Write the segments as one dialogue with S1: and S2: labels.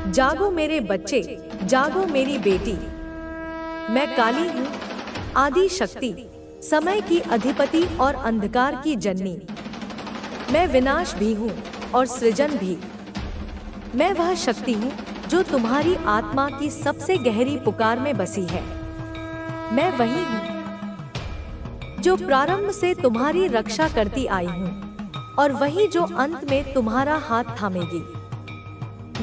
S1: जागो मेरे बच्चे, जागो मेरी बेटी। मैं काली हूँ, आदि शक्ति, समय की अधिपति और अंधकार की जननी। मैं विनाश भी हूँ और सृजन भी। मैं वह शक्ति हूँ जो तुम्हारी आत्मा की सबसे गहरी पुकार में बसी है। मैं वही हूँ जो प्रारंभ से तुम्हारी रक्षा करती आई हूँ और वही जो अंत में तुम्हारा हाथ थामेगी।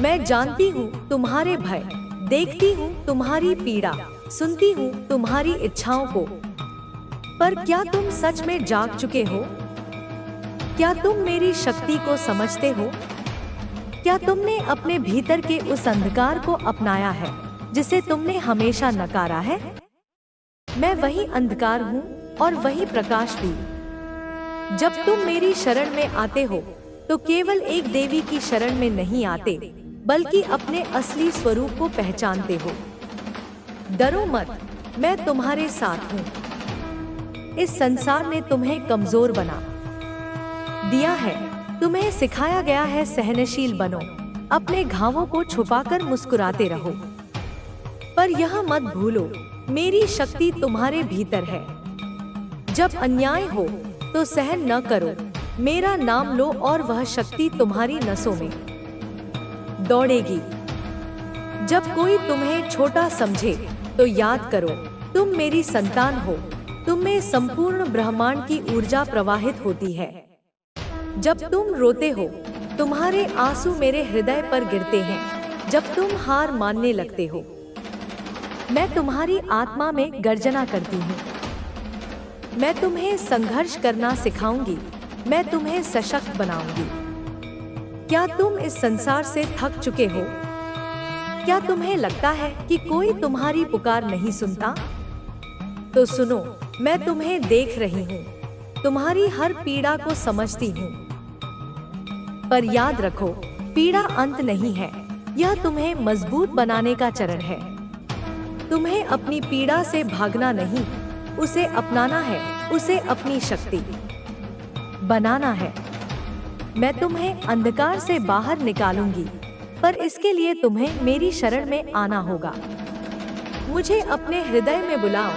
S1: मैं जानती हूँ तुम्हारे भय, देखती हूँ तुम्हारी पीड़ा, सुनती हूँ तुम्हारी इच्छाओं को। पर क्या तुम सच में जाग चुके हो? क्या तुम मेरी शक्ति को समझते हो? क्या तुमने अपने भीतर के उस अंधकार को अपनाया है जिसे तुमने हमेशा नकारा है? मैं वही अंधकार हूँ और वही प्रकाश भी। जब तुम मेरी शरण में आते हो तो केवल एक देवी की शरण में नहीं आते, बल्कि अपने असली स्वरूप को पहचानते हो। डरो मत, मैं तुम्हारे साथ हूँ। इस संसार ने तुम्हें कमजोर बना दिया है, तुम्हें सिखाया गया है सहनशील बनो, अपने घावों को छुपाकर मुस्कुराते रहो। पर यह मत भूलो, मेरी शक्ति तुम्हारे भीतर है। जब अन्याय हो तो सहन न करो, मेरा नाम लो और वह शक्ति तुम्हारी नसों में दौड़ेगी। जब कोई तुम्हें छोटा समझे तो याद करो, तुम मेरी संतान हो, तुम में संपूर्ण ब्रह्मांड की ऊर्जा प्रवाहित होती है। जब तुम रोते हो, तुम्हारे आंसू मेरे हृदय पर गिरते हैं। जब तुम हार मानने लगते हो, मैं तुम्हारी आत्मा में गर्जना करती हूँ। मैं तुम्हें संघर्ष करना सिखाऊंगी, मैं तुम्हें सशक्त बनाऊंगी। क्या तुम इस संसार से थक चुके हो? क्या तुम्हें लगता है कि कोई तुम्हारी पुकार नहीं सुनता? तो सुनो, मैं तुम्हें देख रही हूँ, तुम्हारी हर पीड़ा को समझती हूँ। पर याद रखो, पीड़ा अंत नहीं है, यह तुम्हें मजबूत बनाने का चरण है। तुम्हें अपनी पीड़ा से भागना नहीं, उसे अपनाना है, उसे अपनी शक्ति बनाना है। मैं तुम्हें अंधकार से बाहर निकालूंगी, पर इसके लिए तुम्हें मेरी शरण में आना होगा। मुझे अपने हृदय में बुलाओ,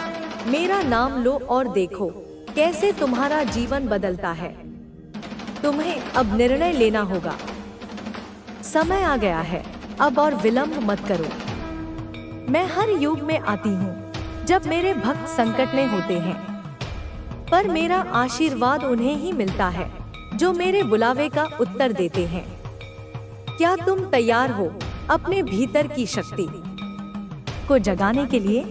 S1: मेरा नाम लो और देखो कैसे तुम्हारा जीवन बदलता है। तुम्हें अब निर्णय लेना होगा। समय आ गया है, अब और विलंब मत करो। मैं हर युग में आती हूँ जब मेरे भक्त संकट में होते हैं, पर मेरा आशीर्वाद उन्हें ही मिलता है जो मेरे बुलावे का उत्तर देते हैं। क्या तुम तैयार हो अपने भीतर की शक्ति को जगाने के लिए?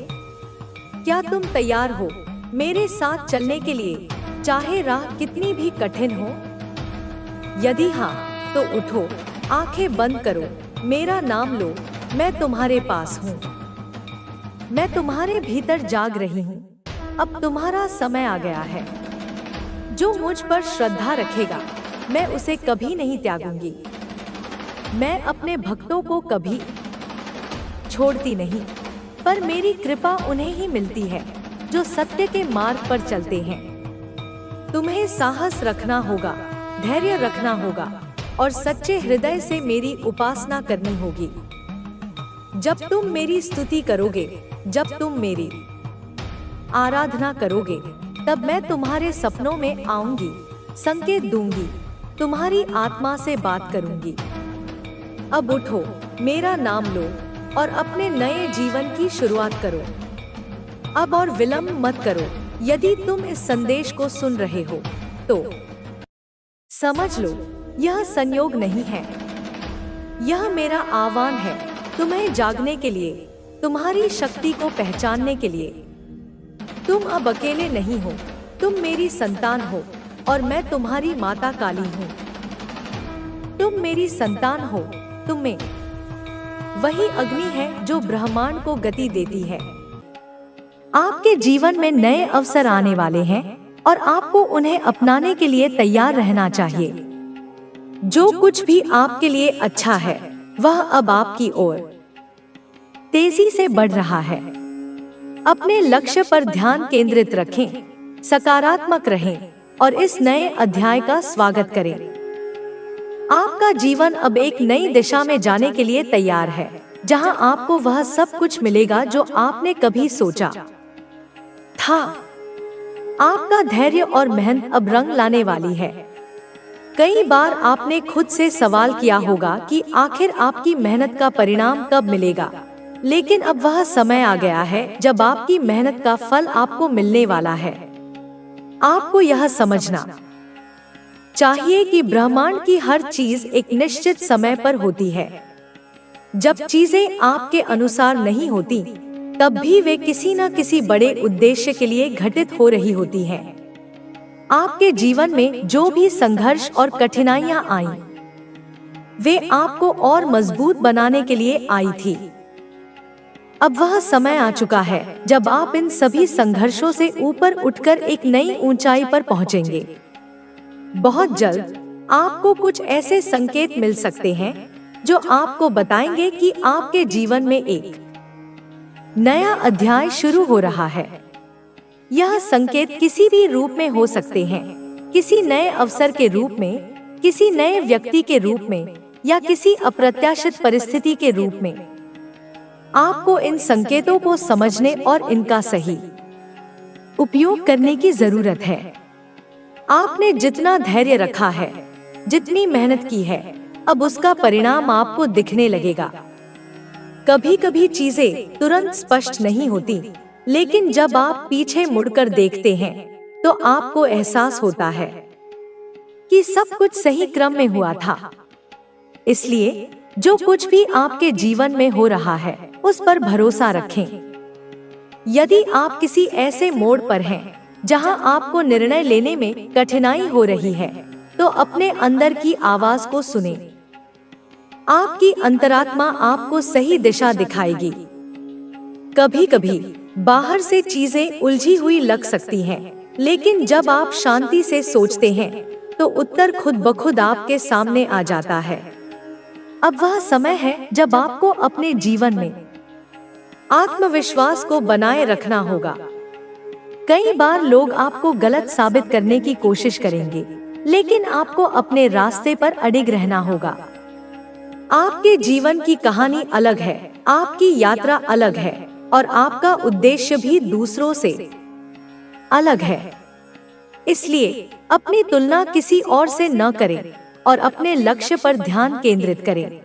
S1: क्या तुम तैयार हो मेरे साथ चलने के लिए, चाहे राह कितनी भी कठिन हो? यदि हाँ, तो उठो, आंखें बंद करो, मेरा नाम लो, मैं तुम्हारे पास हूँ। मैं तुम्हारे भीतर जाग रही हूँ। अब तुम्हारा समय आ गया है। जो मुझ पर श्रद्धा रखेगा, मैं उसे कभी नहीं त्यागूंगी। मैं अपने भक्तों को कभी छोड़ती नहीं, पर मेरी कृपा उन्हें ही मिलती है जो सत्य के मार्ग पर चलते हैं। तुम्हें साहस रखना होगा, धैर्य रखना होगा और सच्चे हृदय से मेरी उपासना करनी होगी। जब तुम मेरी स्तुति करोगे, जब तुम मेरी आराधना करोगे, तब मैं तुम्हारे सपनों में आऊंगी, संकेत दूंगी, तुम्हारी आत्मा से बात करूंगी। अब उठो, मेरा नाम लो और अपने नए जीवन की शुरुआत करो। अब और विलंब मत करो। यदि तुम इस संदेश को सुन रहे हो तो समझ लो, यह संयोग नहीं है, यह मेरा आह्वान है तुम्हें जागने के लिए, तुम्हारी शक्ति को पहचानने के लिए। तुम अब अकेले नहीं हो, तुम मेरी संतान हो और मैं तुम्हारी माता काली हूँ। तुम मेरी संतान हो, तुम में वही अग्नि है जो ब्रह्मांड को गति देती है। आपके जीवन में नए अवसर आने वाले हैं और आपको उन्हें अपनाने के लिए तैयार रहना चाहिए। जो कुछ भी आपके लिए अच्छा है, वह अब आपकी ओर तेजी से बढ़ रहा है। अपने लक्ष्य पर ध्यान केंद्रित रखें, सकारात्मक रहें और इस नए अध्याय का स्वागत करें। आपका जीवन अब एक नई दिशा में जाने के लिए तैयार है, जहां आपको वह सब कुछ मिलेगा जो आपने कभी सोचा था। आपका धैर्य और मेहनत अब रंग लाने वाली है। कई बार आपने खुद से सवाल किया होगा कि आखिर आपकी मेहनत का परिणाम कब मिलेगा, लेकिन अब वह समय आ गया है जब आपकी मेहनत का फल आपको मिलने वाला है। आपको यह समझना चाहिए कि ब्रह्मांड की हर चीज एक निश्चित समय पर होती है। जब चीजें आपके अनुसार नहीं होती, तब भी वे किसी न किसी बड़े उद्देश्य के लिए घटित हो रही होती हैं। आपके जीवन में जो भी संघर्ष और कठिनाइयां आईं, वे आपको और मजबूत बनाने के लिए आई थी। अब वह समय आ चुका है जब आप इन सभी संघर्षों से ऊपर उठकर एक नई ऊंचाई पर पहुंचेंगे। बहुत जल्द आपको कुछ ऐसे संकेत मिल सकते हैं जो आपको बताएंगे कि आपके जीवन में एक नया अध्याय शुरू हो रहा है। यह संकेत किसी भी रूप में हो सकते हैं, किसी नए अवसर के रूप में, किसी नए व्यक्ति के रूप में, या किसी अप्रत्याशित परिस्थिति के रूप में। आपको इन संकेतों को समझने और इनका सही उपयोग करने की जरूरत है। आपने जितना धैर्य रखा है, जितनी मेहनत की है, अब उसका परिणाम आपको दिखने लगेगा। कभी कभी चीजें तुरंत स्पष्ट नहीं होती, लेकिन जब आप पीछे मुड़कर देखते हैं तो आपको एहसास होता है कि सब कुछ सही क्रम में हुआ था। इसलिए जो कुछ भी आपके जीवन में हो रहा है, उस पर भरोसा रखें। यदि आप किसी ऐसे मोड़ पर हैं जहां आपको निर्णय लेने में कठिनाई हो रही है, तो अपने अंदर की आवाज को सुनें। आपकी अंतरात्मा आपको सही दिशा दिखाएगी। कभी कभी बाहर से चीजें उलझी हुई लग सकती हैं, लेकिन जब आप शांति से सोचते हैं तो उत्तर खुद ब खुद आपके सामने आ जाता है। अब वह समय है जब आपको अपने जीवन में आत्मविश्वास को बनाए रखना होगा। कई बार लोग आपको गलत साबित करने की कोशिश करेंगे, लेकिन आपको अपने रास्ते पर अडिग रहना होगा। आपके जीवन की कहानी अलग है, आपकी यात्रा अलग है, और आपका उद्देश्य भी दूसरों से अलग है। इसलिए अपनी तुलना किसी और से न करें और अपने लक्ष्य पर ध्यान केंद्रित करें।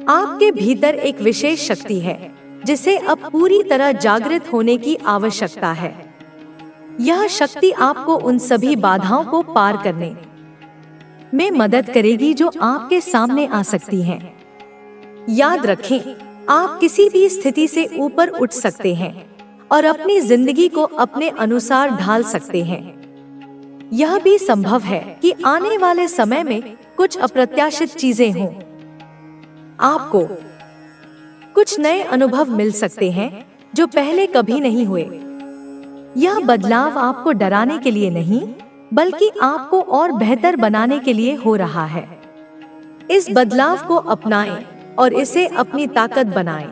S1: आपके भीतर एक विशेष शक्ति है जिसे अब पूरी तरह जागृत होने की आवश्यकता है। यह शक्ति आपको उन सभी बाधाओं को पार करने में मदद करेगी जो आपके सामने आ सकती हैं। याद रखें, आप किसी भी स्थिति से ऊपर उठ सकते हैं और अपनी जिंदगी को अपने अनुसार ढाल सकते हैं। यह भी संभव है कि आने वाले समय में कुछ अप्रत्याशित चीजें हों। आपको कुछ नए अनुभव मिल सकते हैं जो पहले कभी नहीं हुए। यह बदलाव आपको डराने के लिए नहीं, बल्कि आपको और बेहतर बनाने के लिए हो रहा है। इस बदलाव को अपनाएं और इसे अपनी ताकत बनाएं।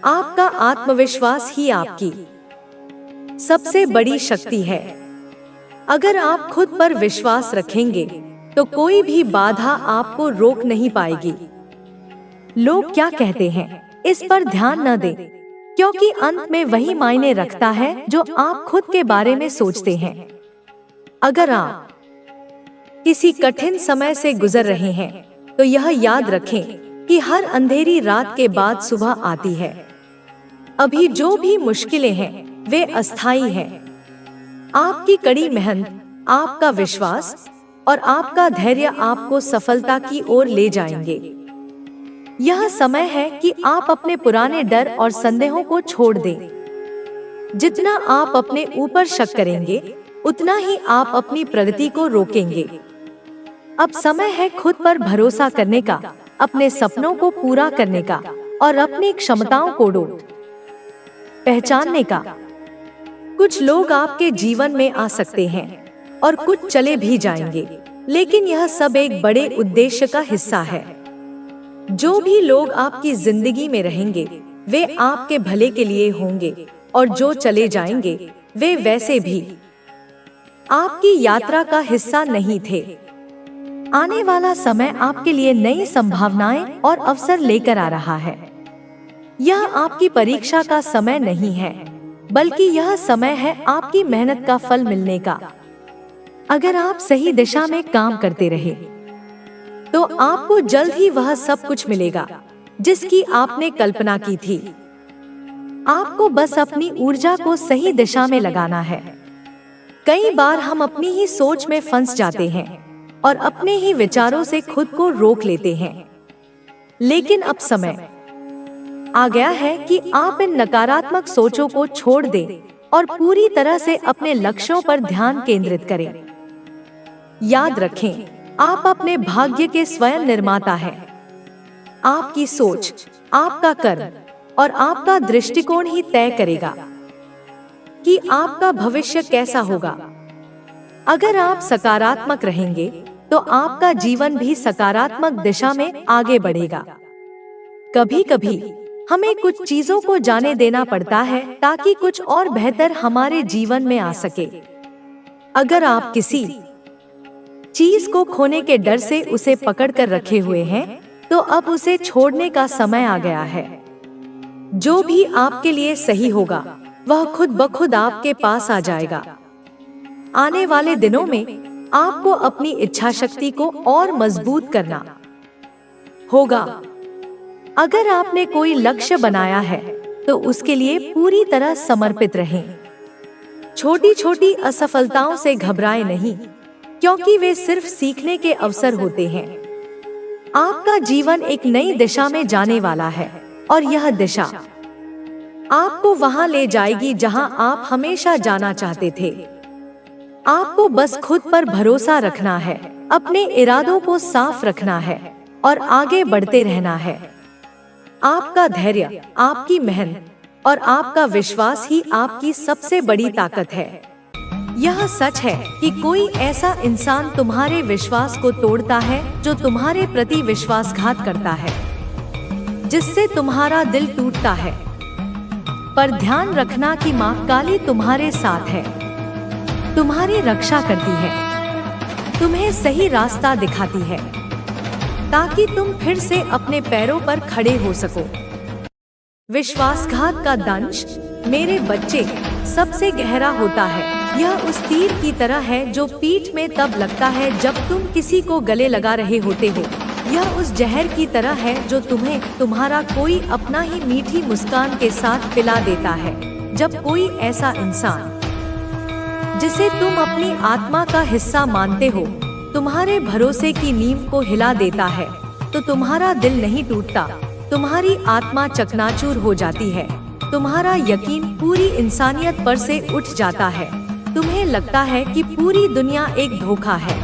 S1: आपका आत्मविश्वास ही आपकी सबसे बड़ी शक्ति है। अगर आप खुद पर विश्वास रखेंगे तो कोई भी बाधा आपको रोक नहीं पाएगी। लोग क्या कहते हैं, इस पर ध्यान न दें, क्योंकि अंत में वही मायने रखता है जो आप खुद के बारे में सोचते हैं। अगर आप किसी कठिन समय से गुजर रहे हैं, तो यह याद रखें कि हर अंधेरी रात के बाद सुबह आती है। अभी जो भी मुश्किलें हैं, वे अस्थायी हैं। आपकी कड़ी मेहनत, आपका विश्वास और आपका धैर्य आपको सफलता की ओर ले जाएंगे। यह समय है कि आप अपने पुराने डर और संदेहों को छोड़ दें। जितना आप अपने ऊपर शक करेंगे, उतना ही आप अपनी प्रगति को रोकेंगे। अब समय है खुद पर भरोसा करने का, अपने सपनों को पूरा करने का और अपनी क्षमताओं को पहचानने का। कुछ लोग आपके जीवन में आ सकते हैं और कुछ चले भी जाएंगे, लेकिन यह सब एक बड़े उद्देश्य का हिस्सा है। जो भी लोग आपकी जिंदगी में रहेंगे, वे आपके भले के लिए होंगे, और जो चले जाएंगे, वे वैसे भी आपकी यात्रा का हिस्सा नहीं थे। आने वाला समय आपके लिए नई संभावनाएं और अवसर लेकर आ रहा है। यह आपकी परीक्षा का समय नहीं है, बल्कि यह समय है आपकी मेहनत का फल मिलने का। अगर आप सही दिशा में काम करते रहे, तो आपको जल्द ही वह सब कुछ मिलेगा जिसकी आपने कल्पना की थी। आपको बस अपनी ऊर्जा को सही दिशा में लगाना है। कई बार हम अपनी ही सोच में फंस जाते हैं और अपने ही विचारों से खुद को रोक लेते हैं। लेकिन अब समय आ गया है कि आप इन नकारात्मक सोचों को छोड़ दें और पूरी तरह से अपने लक्ष्यों पर ध्यान केंद्रित करें। याद रखें, आप अपने भाग्य के स्वयं निर्माता हैं। आपकी सोच, आपका कर्म और आपका दृष्टिकोण ही तय करेगा कि आपका भविष्य कैसा होगा। अगर आप सकारात्मक रहेंगे, तो आपका जीवन भी सकारात्मक दिशा में आगे बढ़ेगा। कभी-कभी हमें कुछ चीजों को जाने देना पड़ता है ताकि कुछ और बेहतर हमारे जीवन में आ सके। अगर आप किसी चीज को खोने के डर से उसे पकड़ कर रखे हुए हैं, तो अब उसे छोड़ने का समय आ गया है। जो भी आपके लिए सही होगा, वह खुद ब खुद आपके पास आ जाएगा। आने वाले दिनों में आपको अपनी इच्छा शक्ति को और मजबूत करना होगा। अगर आपने कोई लक्ष्य बनाया है, तो उसके लिए पूरी तरह समर्पित रहें। छोटी छोटी असफलताओं से घबराएं नहीं, क्योंकि वे सिर्फ सीखने के अवसर होते हैं। आपका जीवन एक नई दिशा में जाने वाला है, और यह दिशा आपको वहां ले जाएगी जहां आप हमेशा जाना चाहते थे। आपको बस खुद पर भरोसा रखना है, अपने इरादों को साफ रखना है और आगे बढ़ते रहना है। आपका धैर्य, आपकी मेहनत और आपका विश्वास ही आपकी सबसे बड़ी ताकत है। यह सच है कि कोई ऐसा इंसान तुम्हारे विश्वास को तोड़ता है जो तुम्हारे प्रति विश्वासघात करता है, जिससे तुम्हारा दिल टूटता है। पर ध्यान रखना कि माँ काली तुम्हारे साथ है, तुम्हारी रक्षा करती है, तुम्हें सही रास्ता दिखाती है, ताकि तुम फिर से अपने पैरों पर खड़े हो सको। विश्वासघात का दंश, मेरे बच्चे, सबसे गहरा होता है। यह उस तीर की तरह है जो पीठ में तब लगता है जब तुम किसी को गले लगा रहे होते हो। यह उस जहर की तरह है जो तुम्हें तुम्हारा कोई अपना ही मीठी मुस्कान के साथ पिला देता है। जब कोई ऐसा इंसान जिसे तुम अपनी आत्मा का हिस्सा मानते हो, तुम्हारे भरोसे की नींव को हिला देता है, तो तुम्हारा दिल नहीं टूटता, तुम्हारी आत्मा चकनाचूर हो जाती है, तुम्हारा यकीन पूरी इंसानियत पर से उठ जाता है। तुम्हें लगता है कि पूरी दुनिया एक धोखा है,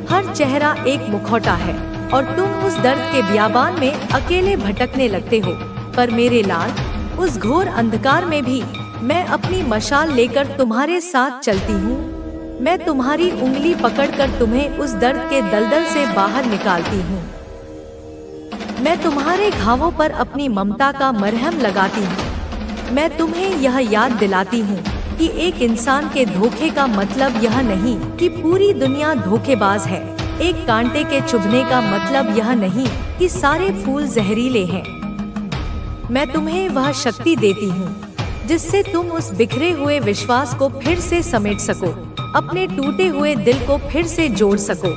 S1: हर चेहरा एक मुखौटा है, और तुम उस दर्द के बियाबान में अकेले भटकने लगते हो। पर मेरे लाल, उस घोर अंधकार में भी मैं अपनी मशाल लेकर तुम्हारे साथ चलती हूँ। मैं तुम्हारी उंगली पकड़कर तुम्हें उस दर्द के दलदल से बाहर निकालती हूँ। मैं तुम्हारे घावों पर अपनी ममता का मरहम लगाती हूँ। मैं तुम्हें यह याद दिलाती हूँ कि एक इंसान के धोखे का मतलब यह नहीं कि पूरी दुनिया धोखेबाज है। एक कांटे के चुभने का मतलब यह नहीं कि सारे फूल जहरीले हैं। मैं तुम्हें वह शक्ति देती हूँ जिससे तुम उस बिखरे हुए विश्वास को फिर से समेट सको, अपने टूटे हुए दिल को फिर से जोड़ सको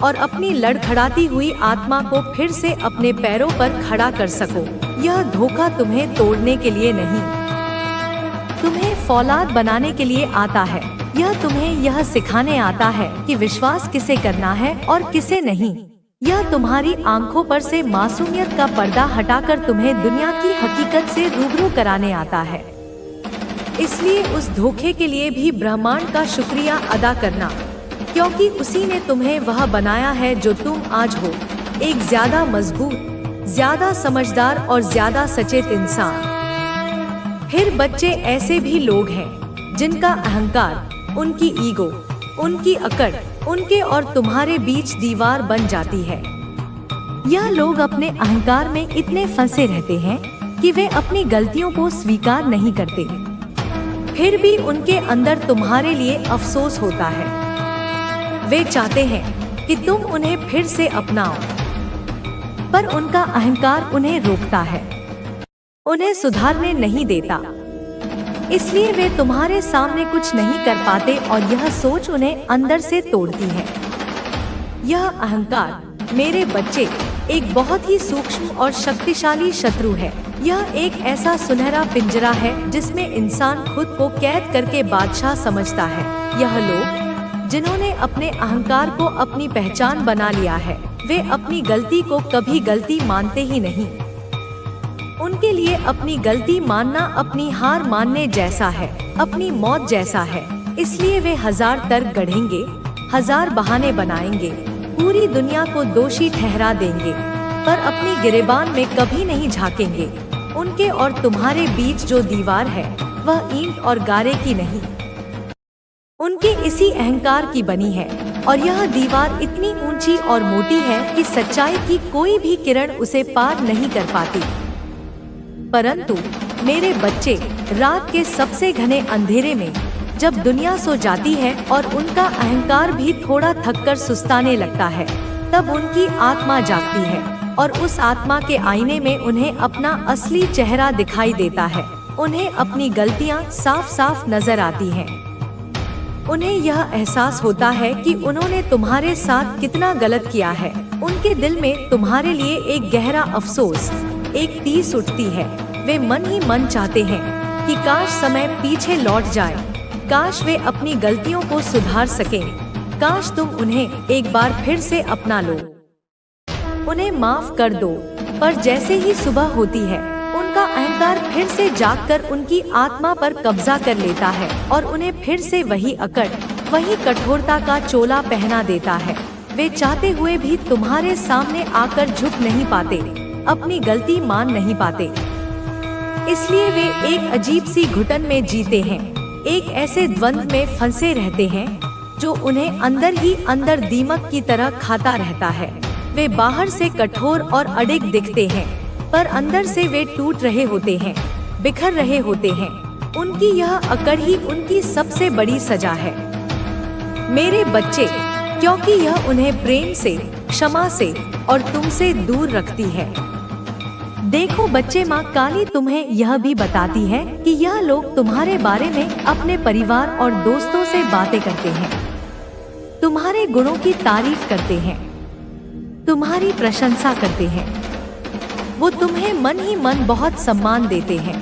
S1: और अपनी लड़खड़ाती हुई आत्मा को फिर से अपने पैरों पर खड़ा कर सको। यह धोखा तुम्हें तोड़ने के लिए नहीं, तुम्हें फौलाद बनाने के लिए आता है। यह तुम्हें यह सिखाने आता है कि विश्वास किसे करना है और किसे नहीं। यह तुम्हारी आंखों पर से मासूमियत का पर्दा हटाकर तुम्हें दुनिया की हकीकत से रूबरू कराने आता है। इसलिए उस धोखे के लिए भी ब्रह्मांड का शुक्रिया अदा करना, क्योंकि उसी ने तुम्हें वह बनाया है जो तुम आज हो, एक ज्यादा मजबूत, ज्यादा समझदार और ज्यादा सचेत इंसान। फिर बच्चे ऐसे भी लोग हैं जिनका अहंकार, उनकी ईगो, उनकी अकड़, उनके और तुम्हारे बीच दीवार बन जाती है। यह लोग अपने अहंकार में इतने फंसे रहते हैं कि वे अपनी गलतियों को स्वीकार नहीं करते। फिर भी उनके अंदर तुम्हारे लिए अफसोस होता है। वे चाहते हैं कि तुम उन्हें फिर से अपनाओ, पर उनका अहंकार उन्हें रोकता है, उन्हें सुधारने नहीं देता। इसलिए वे तुम्हारे सामने कुछ नहीं कर पाते और यह सोच उन्हें अंदर से तोड़ती है। यह अहंकार, मेरे बच्चे, एक बहुत ही सूक्ष्म और शक्तिशाली शत्रु है। यह एक ऐसा सुनहरा पिंजरा है जिसमें इंसान खुद को कैद करके बादशाह समझता है। यह लोग जिन्होंने अपने अहंकार को अपनी पहचान बना लिया है, वे अपनी गलती को कभी गलती मानते ही नहीं। उनके लिए अपनी गलती मानना अपनी हार मानने जैसा है, अपनी मौत जैसा है। इसलिए वे 1000 तर्क गढ़ेंगे, 1000 बहाने बनाएंगे, पूरी दुनिया को दोषी ठहरा देंगे, पर अपनी गिरेबान में कभी नहीं झांकेंगे। उनके और तुम्हारे बीच जो दीवार है वह ईंट और गारे की नहीं, उनके इसी अहंकार की बनी है। और यह दीवार इतनी ऊंची और मोटी है कि सच्चाई की कोई भी किरण उसे पार नहीं कर पाती। परंतु मेरे बच्चे, रात के सबसे घने अंधेरे में जब दुनिया सो जाती है और उनका अहंकार भी थोड़ा थककर सुस्ताने लगता है, तब उनकी आत्मा जागती है और उस आत्मा के आईने में उन्हें अपना असली चेहरा दिखाई देता है। उन्हें अपनी गलतियां साफ साफ नजर आती हैं। उन्हें यह एहसास होता है कि उन्होंने तुम्हारे साथ कितना गलत किया है। उनके दिल में तुम्हारे लिए एक गहरा अफसोस, एक टीस उठती है। वे मन ही मन चाहते हैं कि काश समय पीछे लौट जाए, काश वे अपनी गलतियों को सुधार सकें, काश तुम उन्हें एक बार फिर से अपना लो, उन्हें माफ कर दो। पर जैसे ही सुबह होती है, उनका अहंकार फिर से जागकर उनकी आत्मा पर कब्जा कर लेता है और उन्हें फिर से वही अकड़, वही कठोरता का चोला पहना देता है। वे चाहते हुए भी तुम्हारे सामने आकर झुक नहीं पाते, अपनी गलती मान नहीं पाते। इसलिए वे एक अजीब सी घुटन में जीते हैं, एक ऐसे द्वंद्व में फंसे रहते हैं जो उन्हें अंदर ही अंदर दीमक की तरह खाता रहता है। वे बाहर से कठोर और अडिग दिखते हैं, पर अंदर से वे टूट रहे होते हैं, बिखर रहे होते हैं। उनकी यह अकड़ ही उनकी सबसे बड़ी सजा है, मेरे बच्चे, क्योंकि यह उन्हें प्रेम से, क्षमा से और तुमसे दूर रखती है। देखो बच्चे, माँ काली तुम्हें यह भी बताती है कि यह लोग तुम्हारे बारे में अपने परिवार और दोस्तों से बातें करते हैं, तुम्हारे गुणों की तारीफ करते हैं, तुम्हारी प्रशंसा करते हैं। वो तुम्हें मन ही मन बहुत सम्मान देते हैं,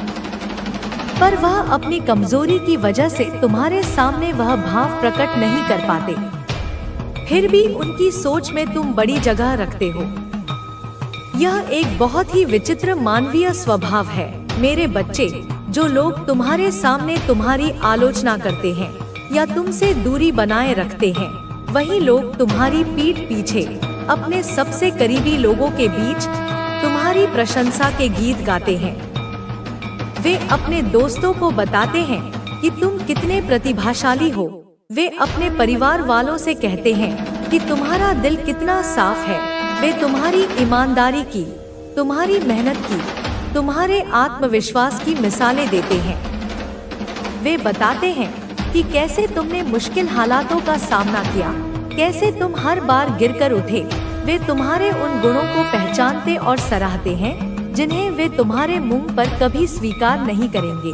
S1: पर वह अपनी कमजोरी की वजह से तुम्हारे सामने वह भाव प्रकट नहीं कर पाते। फिर भी उनकी सोच में तुम बड़ी जगह रखते हो। यह एक बहुत ही विचित्र मानवीय स्वभाव है, मेरे बच्चे। जो लोग तुम्हारे सामने तुम्हारी आलोचना करते हैं या तुमसे दूरी बनाए रखते हैं, वही लोग तुम्हारी पीठ पीछे अपने सबसे करीबी लोगों के बीच तुम्हारी प्रशंसा के गीत गाते हैं। वे अपने दोस्तों को बताते हैं कि तुम कितने प्रतिभाशाली हो। वे अपने परिवार वालों से कहते हैं कि तुम्हारा दिल कितना साफ है। वे तुम्हारी ईमानदारी की, तुम्हारी मेहनत की, तुम्हारे आत्मविश्वास की मिसालें देते हैं। वे बताते हैं कि कैसे तुमने मुश्किल हालातों का सामना किया, कैसे तुम हर बार गिरकर उठे। वे तुम्हारे उन गुणों को पहचानते और सराहते हैं जिन्हें वे तुम्हारे मुंह पर कभी स्वीकार नहीं करेंगे।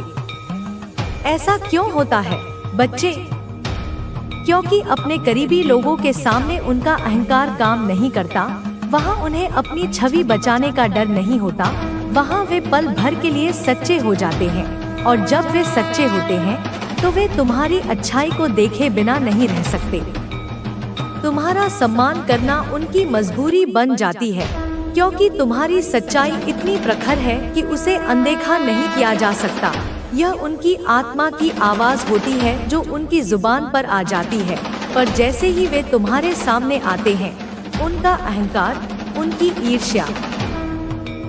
S1: ऐसा क्यों होता है बच्चे? क्योंकि अपने करीबी लोगों के सामने उनका अहंकार काम नहीं करता। वहाँ उन्हें अपनी छवि बचाने का डर नहीं होता। वहाँ वे पल भर के लिए सच्चे हो जाते हैं, और जब वे सच्चे होते हैं तो वे तुम्हारी अच्छाई को देखे बिना नहीं रह सकते। तुम्हारा सम्मान करना उनकी मजबूरी बन जाती है, क्योंकि तुम्हारी सच्चाई इतनी प्रखर है कि उसे अनदेखा नहीं किया जा सकता। यह उनकी आत्मा की आवाज होती है जो उनकी जुबान पर आ जाती है, पर जैसे ही वे तुम्हारे सामने आते हैं, उनका अहंकार, उनकी ईर्ष्या,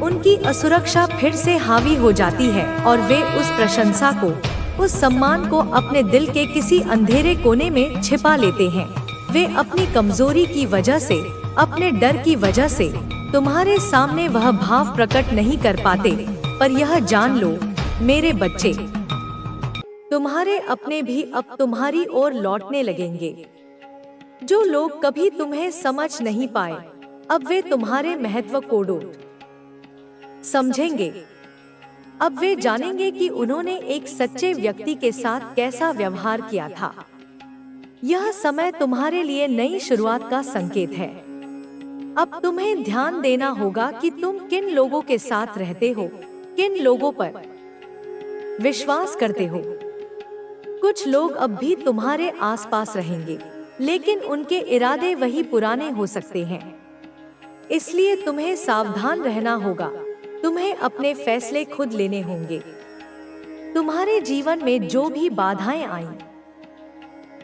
S1: उनकी असुरक्षा फिर से हावी हो जाती है और वे उस प्रशंसा को, उस सम्मान को अपने दिल के किसी अंधेरे कोने में छिपा लेते हैं। वे अपनी कमजोरी की वजह से, अपने डर की वजह से तुम्हारे सामने वह भाव प्रकट नहीं कर पाते। पर यह जान लो मेरे बच्चे, तुम्हारे अपने भी अब तुम्हारी ओर लौटने लगेंगे। जो लोग कभी तुम्हें समझ नहीं पाए, अब वे तुम्हारे महत्व को समझेंगे। अब वे जानेंगे कि उन्होंने एक सच्चे व्यक्ति के साथ कैसा व्यवहार किया था। यह समय तुम्हारे लिए नई शुरुआत का संकेत है। अब तुम्हें ध्यान देना होगा कि तुम किन लोगों के साथ रहते हो, किन लोगों पर विश्वास करते हो। कुछ लोग अब भी तुम्हारे आसपास रहेंगे, लेकिन उनके इरादे वही पुराने हो सकते हैं। इसलिए तुम्हें सावधान रहना होगा। तुम्हें अपने फैसले खुद लेने होंगे। तुम्हारे जीवन में जो भी बाधाएं आईं,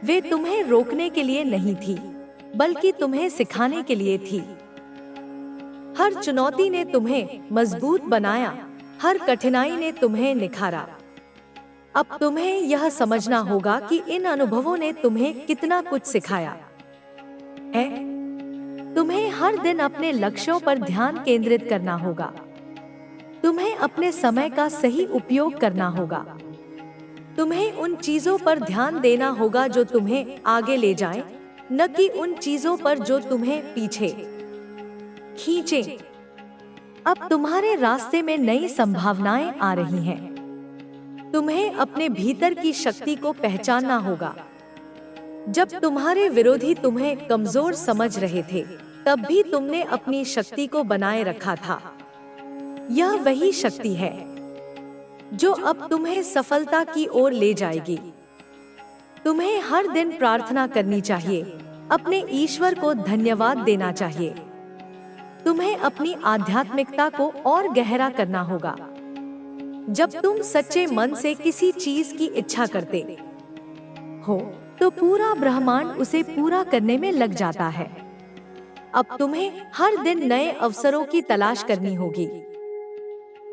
S1: वे तुम्हें रोकने के लिए नहीं थी, बल्कि तुम्हें सिखाने के लिए थी। हर चुनौती ने तुम्हें मजबूत बनाया, हर कठिनाई ने तुम्हें निखारा। अब तुम्हें यह समझना होगा कि इन अनुभवों ने तुम्हें कितना कुछ सिखाया है। तुम्हें हर दिन अपने लक्ष्यों पर ध्यान केंद्रित करना होगा। तुम्हें अपने समय का सही उपयोग करना होगा। तुम्हें उन चीजों पर ध्यान देना होगा जो तुम्हें आगे ले जाएं, न कि उन चीजों पर जो तुम्हें पीछे खींचे। अब तुम्हारे रास्ते में नई संभावनाएं आ रही हैं। तुम्हें अपने भीतर की शक्ति को पहचानना होगा। जब तुम्हारे विरोधी तुम्हें कमजोर समझ रहे थे, तब भी तुमने अपनी शक्ति को बनाए रखा था। यह वही शक्ति है जो अब तुम्हें सफलता की ओर ले जाएगी। तुम्हें हर दिन प्रार्थना करनी चाहिए, अपने ईश्वर को धन्यवाद देना चाहिए। तुम्हें अपनी आध्यात्मिकता को और गहरा करना होगा। जब तुम सच्चे मन से किसी चीज की इच्छा करते हो, तो पूरा ब्रह्मांड उसे पूरा करने में लग जाता है। अब तुम्हें हर दिन नए अवसरों की तलाश करनी होगी।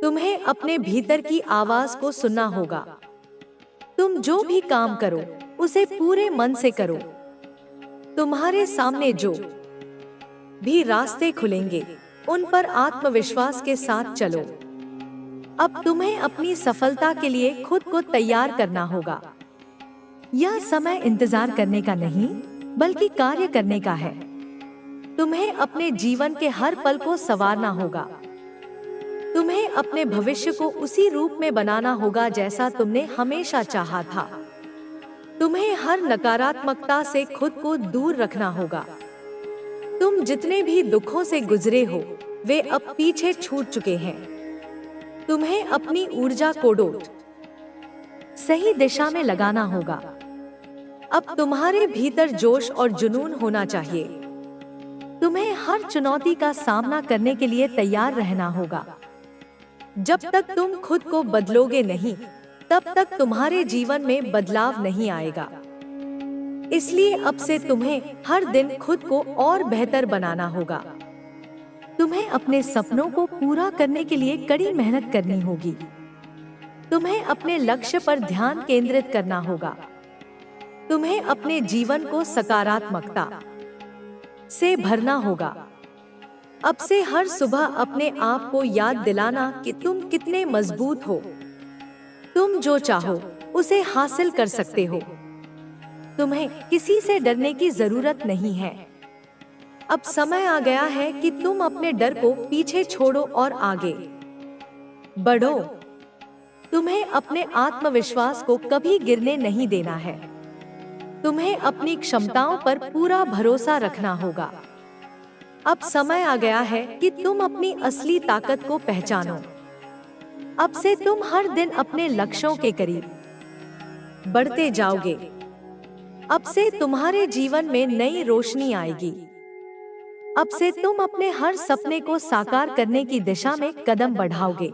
S1: तुम्हें अपने भीतर की आवाज को सुनना होगा। तुम जो भी काम करो, उसे पूरे मन से करो। तुम्हारे सामने जो भी रास्ते खुलेंगे, उन पर आत्मविश्वास के साथ चलो। अब तुम्हें अपनी सफलता के लिए खुद को तैयार करना होगा। यह समय इंतजार करने का नहीं, बल्कि कार्य करने का है। तुम्हें अपने जीवन के हर पल को संवारना होगा। तुम्हें अपने भविष्य को उसी रूप में बनाना होगा जैसा तुमने हमेशा चाहा था। तुम्हें हर नकारात्मकता से खुद को दूर रखना होगा। तुम जितने भी दुखों से गुजरे हो, वे अब पीछे छूट चुके हैं। तुम्हें अपनी ऊर्जा को सही दिशा में लगाना होगा। अब तुम्हारे भीतर जोश और जुनून होना चाहिए। तुम्हें हर चुनौती का सामना करने के लिए तैयार रहना होगा। जब तक तुम खुद को बदलोगे नहीं, तब तक तुम्हारे जीवन में बदलाव नहीं आएगा। इसलिए अब से तुम्हें हर दिन खुद को और बेहतर बनाना होगा। तुम्हें अपने सपनों को पूरा करने के लिए कड़ी मेहनत करनी होगी। तुम्हें अपने लक्ष्य पर ध्यान केंद्रित करना होगा। तुम्हें अपने जीवन को सकारात्मकता से भरना होगा। अब से हर सुबह अपने आप को याद दिलाना कि तुम कितने मजबूत हो। तुम जो चाहो उसे हासिल कर सकते हो। तुम्हें किसी से डरने की जरूरत नहीं है। अब समय आ गया है कि तुम अपने डर को पीछे छोड़ो और आगे बढ़ो। तुम्हें अपने आत्मविश्वास को कभी गिरने नहीं देना है। तुम्हें अपनी क्षमताओं पर पूरा भरोसा रखना होगा। अब समय आ गया है कि तुम अपनी असली ताकत को पहचानो। अब से तुम हर दिन अपने लक्ष्यों के करीब बढ़ते जाओगे। अब से तुम्हारे जीवन में नई रोशनी आएगी। अब से तुम अपने हर सपने को साकार करने की दिशा में कदम बढ़ाओगे।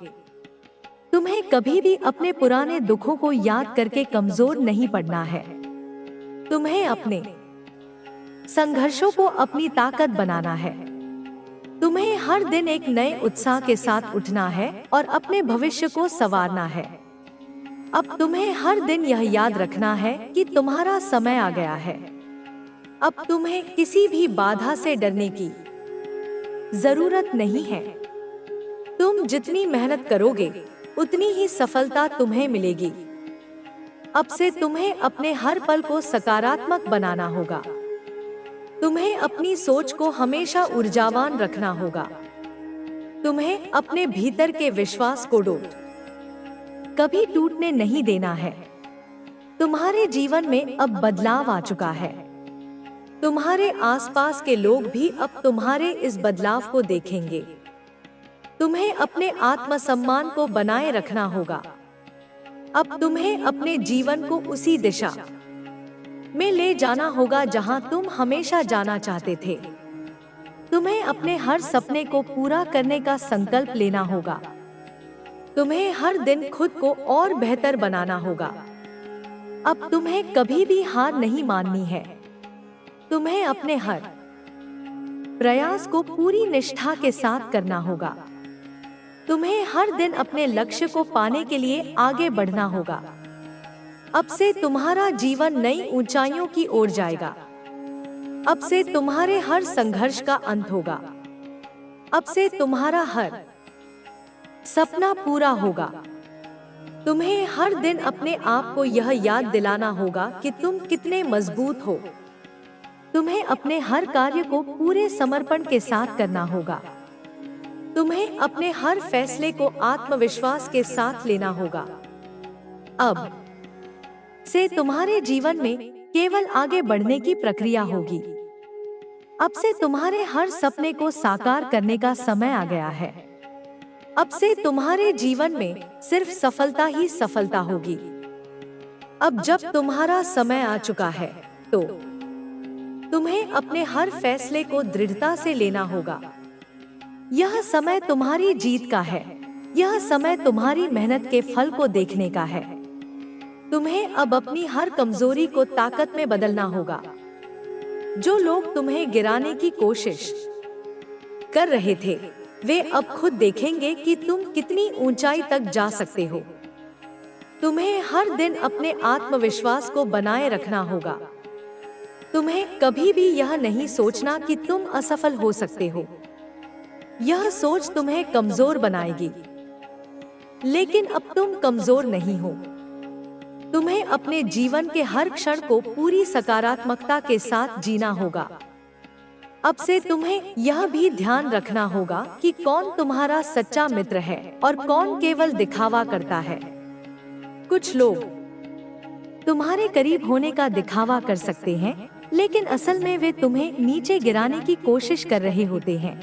S1: तुम्हें कभी भी अपने पुराने दुखों को याद करके कमजोर नहीं पड़ना है। तुम्हें अपने संघर्षों को अपनी ताकत बनाना है। तुम्हें हर दिन एक नए उत्साह के साथ उठना है और अपने भविष्य को संवारना है। अब तुम्हें हर दिन यह याद रखना है कि तुम्हारा समय आ गया है। अब तुम्हें किसी भी बाधा से डरने की जरूरत नहीं है। तुम जितनी मेहनत करोगे, उतनी ही सफलता तुम्हें मिलेगी। अब से तुम्हें अपने हर पल को सकारात्मक बनाना होगा। तुम्हें अपनी सोच को हमेशा ऊर्जावान रखना होगा। तुम्हें अपने भीतर के विश्वास को कभी टूटने नहीं देना है। तुम्हारे जीवन में अब बदलाव आ चुका है। तुम्हारे आसपास के लोग भी अब तुम्हारे इस बदलाव को देखेंगे। तुम्हें अपने आत्मसम्मान को बनाए रखना होगा। अब तुम्हें अपने जीवन को उसी दिशा में ले जाना होगा जहां तुम हमेशा जाना चाहते थे। तुम्हें अपने हर सपने को पूरा करने का संकल्प लेना होगा। तुम्हें हर दिन खुद को और बेहतर बनाना होगा। अब तुम्हें कभी भी हार नहीं माननी है। तुम्हें अपने हर प्रयास को पूरी निष्ठा के साथ करना होगा। तुम्हें हर दिन अपने लक्ष्य को पाने के लिए आगे बढ़ना होगा। अब से तुम्हारा जीवन नई ऊंचाइयों की ओर जाएगा। अब से तुम्हारे हर संघर्ष का अंत होगा। अब से तुम्हारा हर सपना पूरा होगा। तुम्हें हर दिन अपने आप को यह याद दिलाना होगा कि तुम कितने मजबूत हो। तुम्हें अपने हर कार्य को पूरे समर्पण के साथ करना होगा। तुम्हें अपने हर फैसले को आत्मविश्वास के साथ लेना होगा। अब से तुम्हारे जीवन में केवल आगे बढ़ने की प्रक्रिया होगी। अब से तुम्हारे हर सपने को साकार करने का समय आ गया है। अब से तुम्हारे जीवन में सिर्फ सफलता ही सफलता होगी। अब जब तुम्हारा समय आ चुका है तो तुम्हें अपने हर फैसले को दृढ़ता से लेना होगा। यह समय तुम्हारी जीत का है। यह समय तुम्हारी मेहनत के फल को देखने का है। तुम्हें अब अपनी हर कमजोरी को ताकत में बदलना होगा। जो लोग तुम्हें गिराने की कोशिश कर रहे थे, वे अब खुद देखेंगे कि तुम कितनी ऊंचाई तक जा सकते हो। तुम्हें हर दिन अपने आत्मविश्वास को बनाए रखना होगा। तुम्हें कभी भी यह नहीं सोचना कि तुम असफल हो सकते हो। यह सोच तुम्हें कमजोर बनाएगी। लेकिन अब तुम कमजोर नहीं हो। तुम्हें अपने जीवन के हर क्षण को पूरी सकारात्मकता के साथ जीना होगा। अब से तुम्हें यह भी ध्यान रखना होगा कि कौन तुम्हारा सच्चा मित्र है और कौन केवल दिखावा करता है। कुछ लोग तुम्हारे करीब होने का दिखावा कर सकते हैं, लेकिन असल में वे तुम्हें नीचे गिराने की कोशिश कर रहे होते हैं।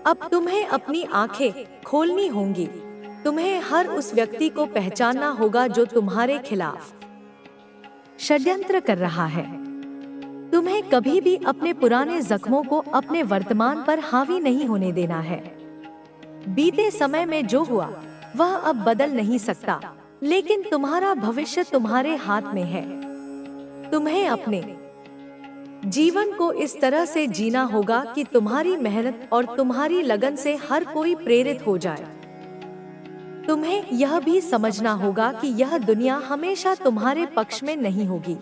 S1: अब तुम्हें अपनी आंखें खोलनी होंगी। तुम्हें हर उस व्यक्ति को पहचानना होगा जो तुम्हारे खिलाफ षड्यंत्र कर रहा है। तुम्हें कभी भी अपने पुराने जख्मों को अपने वर्तमान पर हावी नहीं होने देना है। बीते समय में जो हुआ वह अब बदल नहीं सकता, लेकिन तुम्हारा भविष्य तुम्हारे हाथ में है। तुम्हें अपने जीवन को इस तरह से जीना होगा कि तुम्हारी मेहनत और तुम्हारी लगन से हर कोई प्रेरित हो जाए। तुम्हें यह भी समझना होगा कि यह दुनिया हमेशा तुम्हारे पक्ष में नहीं होगी।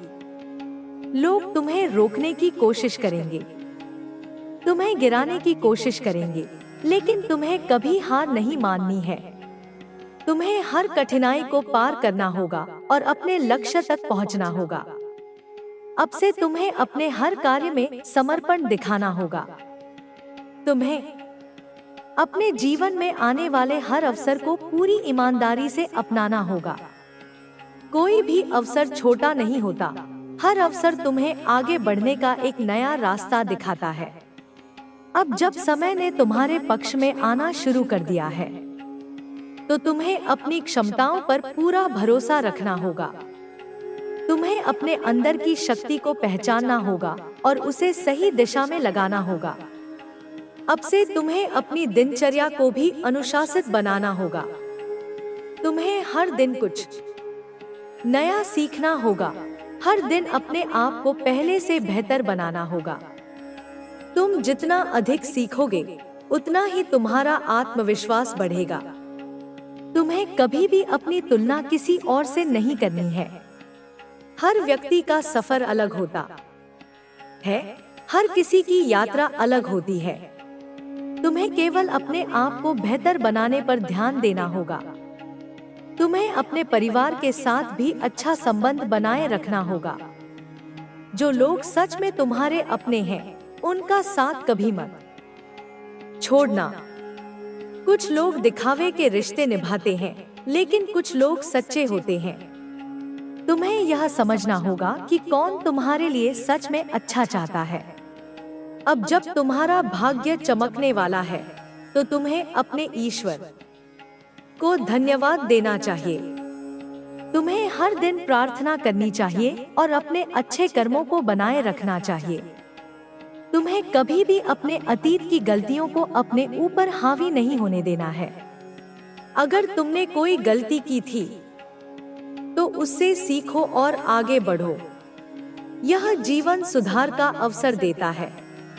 S1: लोग तुम्हें रोकने की कोशिश करेंगे, तुम्हें गिराने की कोशिश करेंगे, लेकिन तुम्हें कभी हार नहीं माननी है। तुम्हें हर कठिनाई को पार करना होगा और अपने लक्ष्य तक पहुंचना होगा। अब से तुम्हें अपने हर कार्य में समर्पण दिखाना होगा। तुम्हें अपने जीवन में आने वाले हर अवसर को पूरी ईमानदारी से अपनाना होगा। कोई भी अवसर छोटा नहीं होता। हर अवसर तुम्हें आगे बढ़ने का एक नया रास्ता दिखाता है। अब जब समय ने तुम्हारे पक्ष में आना शुरू कर दिया है, तो तुम्हें अपनी क्षमताओं पर पूरा भरोसा रखना होगा। तुम्हें अपने अंदर की शक्ति को पहचानना होगा और उसे सही दिशा में लगाना होगा। अब से तुम्हें अपनी दिनचर्या को भी अनुशासित बनाना होगा। तुम्हें हर दिन कुछ नया सीखना होगा। हर दिन अपने आप को पहले से बेहतर बनाना होगा। तुम जितना अधिक सीखोगे, उतना ही तुम्हारा आत्मविश्वास बढ़ेगा। तुम्हें कभी भी अपनी तुलना किसी और से नहीं करनी है। हर व्यक्ति का सफर अलग होता है। हर किसी की यात्रा अलग होती है। तुम्हें केवल अपने आप को बेहतर बनाने पर ध्यान देना होगा। तुम्हें अपने परिवार के साथ भी अच्छा संबंध बनाए रखना होगा। जो लोग सच में तुम्हारे अपने हैं, उनका साथ कभी मत छोड़ना। कुछ लोग दिखावे के रिश्ते निभाते हैं, लेकिन कुछ लोग सच्चे होते हैं। तुम्हें यह समझना होगा कि कौन तुम्हारे लिए सच में अच्छा चाहता है। अब जब तुम्हारा भाग्य चमकने वाला है, तो तुम्हें अपने ईश्वर को धन्यवाद देना चाहिए। तुम्हें हर दिन प्रार्थना करनी चाहिए और अपने अच्छे कर्मों को बनाए रखना चाहिए। तुम्हें कभी भी अपने अतीत की गलतियों को अपने ऊपर हावी नहीं होने देना है। अगर तुमने कोई गलती की थी, तो उससे सीखो और आगे बढ़ो। यह जीवन सुधार का अवसर देता है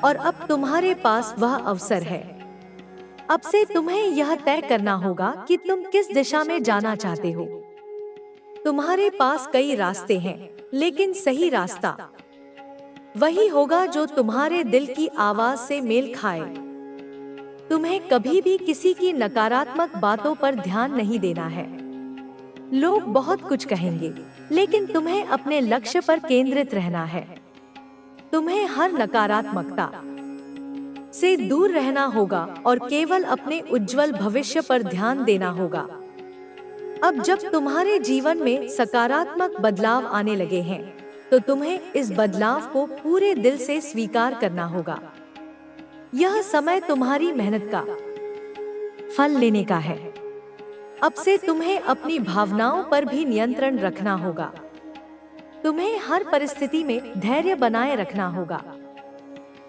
S1: और अब तुम्हारे पास वह अवसर है। अब से तुम्हें यह तय करना होगा कि तुम किस दिशा में जाना चाहते हो। तुम्हारे पास कई रास्ते हैं, लेकिन सही रास्ता वही होगा जो तुम्हारे दिल की आवाज से मेल खाए। तुम्हें कभी भी किसी की नकारात्मक बातों पर ध्यान नहीं देना है। लोग बहुत कुछ कहेंगे, लेकिन तुम्हें अपने लक्ष्य पर केंद्रित रहना है। तुम्हें हर नकारात्मकता से दूर रहना होगा और केवल अपने उज्जवल भविष्य पर ध्यान देना होगा। अब जब तुम्हारे जीवन में सकारात्मक बदलाव आने लगे हैं, तो तुम्हें इस बदलाव को पूरे दिल से स्वीकार करना होगा। यह समय तुम्हारी मेहनत का फल लेने का है। अब से तुम्हें अपनी भावनाओं पर भी नियंत्रण रखना होगा। तुम्हें हर परिस्थिति में धैर्य बनाए रखना होगा।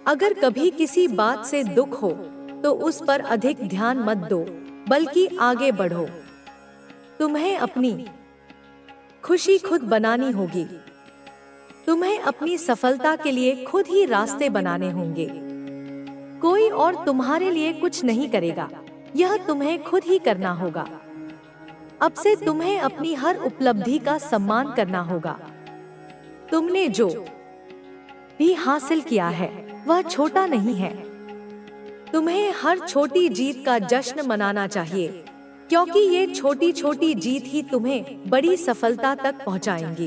S1: अगर कभी किसी बात से दुख हो, तो उस पर अधिक ध्यान मत दो, बल्कि आगे बढ़ो। तुम्हें अपनी खुशी खुद बनानी होगी। तुम्हें अपनी सफलता के लिए खुद ही रास्ते बनाने होंगे। कोई और तुम्हारे लिए कुछ नहीं करेगा, यह तुम्हें खुद ही करना होगा। अब से तुम्हें अपनी हर उपलब्धि का सम्मान करना होगा। तुमने जो भी हासिल किया है, वह छोटा नहीं है। तुम्हें हर छोटी जीत का जश्न मनाना चाहिए, क्योंकि ये छोटी छोटी जीत ही तुम्हें बड़ी सफलता तक पहुंचाएंगी।